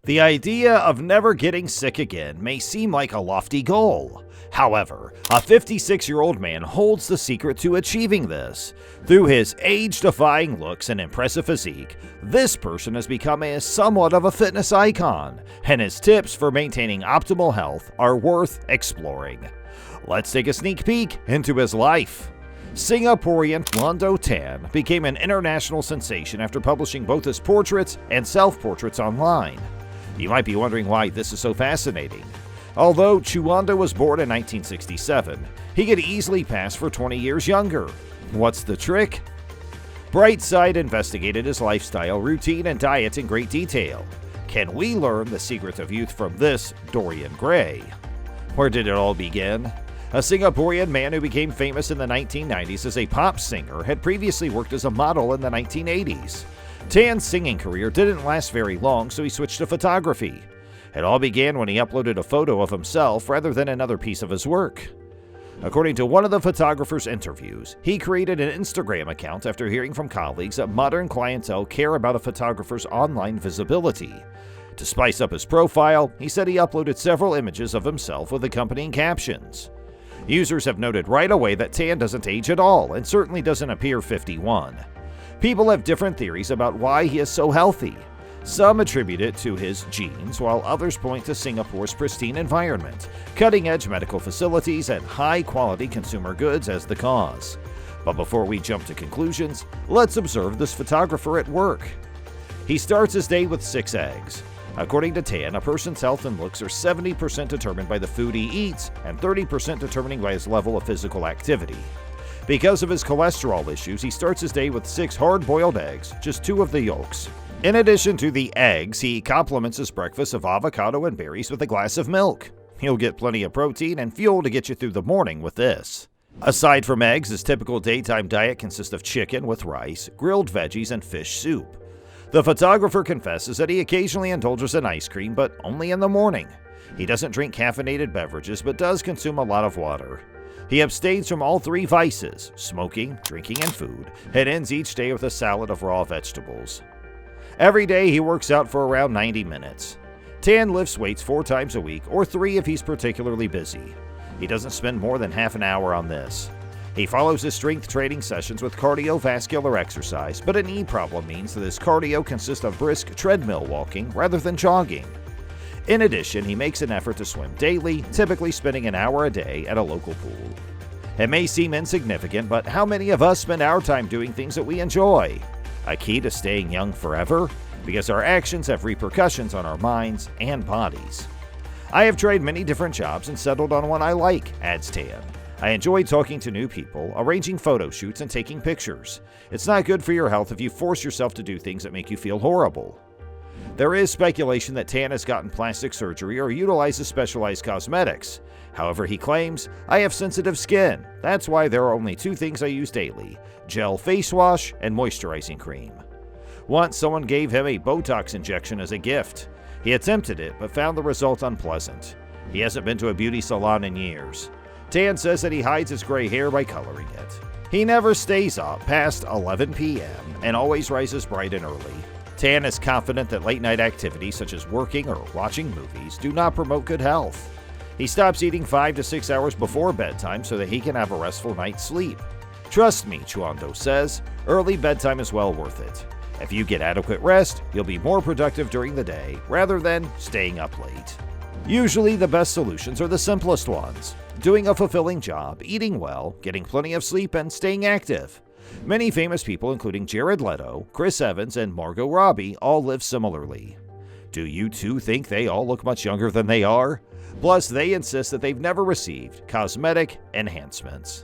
The idea of never getting sick again may seem like a lofty goal. However, a 56-year-old man holds the secret to achieving this. Through his age-defying looks and impressive physique, this person has become somewhat of a fitness icon, and his tips for maintaining optimal health are worth exploring. Let's take a sneak peek into his life. Singaporean Chuando Tan became an international sensation after publishing both his portraits and self-portraits online. You might be wondering why this is so fascinating. Although Chuando was born in 1967, he could easily pass for 20 years younger. What's the trick? Brightside investigated his lifestyle, routine, and diet in great detail. Can we learn the secret of youth from this Dorian Gray? Where did it all begin? A Singaporean man who became famous in the 1990s as a pop singer had previously worked as a model in the 1980s. Tan's singing career didn't last very long, so he switched to photography. It all began when he uploaded a photo of himself rather than another piece of his work. According to one of the photographer's interviews, he created an Instagram account after hearing from colleagues that modern clientele care about a photographer's online visibility. To spice up his profile, he said he uploaded several images of himself with accompanying captions. Users have noted right away that Tan doesn't age at all and certainly doesn't appear 51. People have different theories about why he is so healthy. Some attribute it to his genes, while others point to Singapore's pristine environment, cutting-edge medical facilities, and high-quality consumer goods as the cause. But before we jump to conclusions, let's observe this photographer at work. He starts his day with 6 eggs. According to Tan, a person's health and looks are 70% determined by the food he eats and 30% determined by his level of physical activity. Because of his cholesterol issues, he starts his day with 6 hard-boiled eggs, just 2 of the yolks. In addition to the eggs, he complements his breakfast of avocado and berries with a glass of milk. You'll get plenty of protein and fuel to get you through the morning with this. Aside from eggs, his typical daytime diet consists of chicken with rice, grilled veggies, and fish soup. The photographer confesses that he occasionally indulges in ice cream, but only in the morning. He doesn't drink caffeinated beverages, but does consume a lot of water. He abstains from all 3 vices, smoking, drinking, and food, and ends each day with a salad of raw vegetables. Every day he works out for around 90 minutes. Tan lifts weights 4 times a week, or 3 if he's particularly busy. He doesn't spend more than half an hour on this. He follows his strength training sessions with cardiovascular exercise, but a knee problem means that his cardio consists of brisk treadmill walking rather than jogging. In addition, he makes an effort to swim daily, typically spending an hour a day at a local pool. It may seem insignificant, but how many of us spend our time doing things that we enjoy? A key to staying young forever? Because our actions have repercussions on our minds and bodies. I have tried many different jobs and settled on one I like, adds Tan. I enjoy talking to new people, arranging photo shoots, and taking pictures. It's not good for your health if you force yourself to do things that make you feel horrible. There is speculation that Tan has gotten plastic surgery or utilizes specialized cosmetics. However, he claims, I have sensitive skin. That's why there are only 2 things I use daily: gel face wash and moisturizing cream. Once someone gave him a Botox injection as a gift. He attempted it, but found the result unpleasant. He hasn't been to a beauty salon in years. Tan says that he hides his gray hair by coloring it. He never stays up past 11 p.m. and always rises bright and early. Tan is confident that late-night activities such as working or watching movies do not promote good health. He stops eating 5 to 6 hours before bedtime so that he can have a restful night's sleep. Trust me, Chuando says, early bedtime is well worth it. If you get adequate rest, you'll be more productive during the day rather than staying up late. Usually the best solutions are the simplest ones: doing a fulfilling job, eating well, getting plenty of sleep, and staying active. Many famous people, including Jared Leto, Chris Evans, and Margot Robbie, all live similarly. Do you too think they all look much younger than they are? Plus, they insist that they've never received cosmetic enhancements.